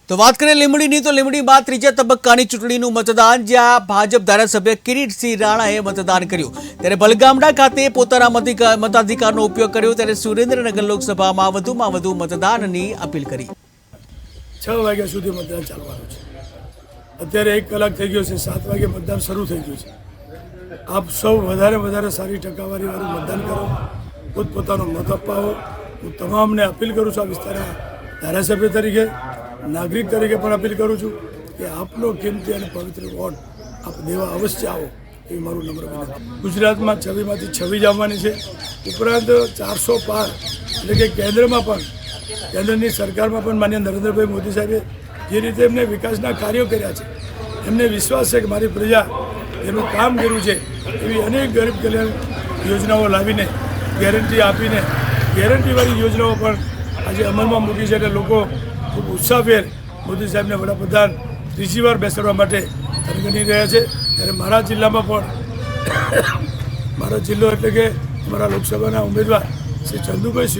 તો વાત કરીએ લીંબડીની તો લીંબડીમાં ત્રીજા તબક્કાની ચૂંટણીનું મતદાન જ્યાં ભાજપ ધારાસભ્ય કિરીટસિંહ રાણાએ મતદાન કર્યું ત્યારે બલગામડા ખાતે પોતાના મતાધિકારનો ઉપયોગ કર્યો ત્યારે સુરેન્દ્રનગર લોકસભામાં વધુમાં વધુ મતદાનની અપીલ કરી। 6 વાગ્યા સુધી મતદાન ચાલવાનું છે। અત્યારે 1 કલાક થઈ ગયો છે, 7 વાગે મતદાન શરૂ થઈ ગયું છે। આપ સૌ વધારે સારી ટકાવારીવાળું મતદાન કરો, પોતપોતાનો મત અપાવો। હું તમામને અપીલ કરું છું, આ વિસ્તારના ધારાસભ્ય તરીકે, નાગરિક તરીકે પણ અપીલ કરું છું કે આપનો કિંમતી અને પવિત્ર વોટ આપ દેવા અવશ્ય આવો એ મારું નમ્ર વિનંતી। ગુજરાતમાં 26માંથી 26 આવવાની છે, ઉપરાંત 400 પાર એટલે કે કેન્દ્રમાં પણ, કેન્દ્રની સરકારમાં પણ માન્ય નરેન્દ્રભાઈ મોદી સાહેબે જે રીતે એમને વિકાસના કાર્યો કર્યા છે, એમને વિશ્વાસ છે કે મારી પ્રજા એનું કામ કર્યું છે એવી અનેક ગરીબ કલ્યાણ યોજનાઓ લાવીને, ગેરંટી આપીને, ગેરંટીવાળી યોજનાઓ પણ આજે અમલમાં મૂકી છે એટલે લોકો ખૂબ ઉત્સાહભેર મોદી સાહેબને વડાપ્રધાન ત્રીજી વાર બેસાડવા માટે તરગણી રહ્યા છે। ત્યારે મારા જિલ્લામાં પણ મારો જિલ્લો એટલે કે અમારા લોકસભાના ઉમેદવાર શ્રી ચંદુભાઈ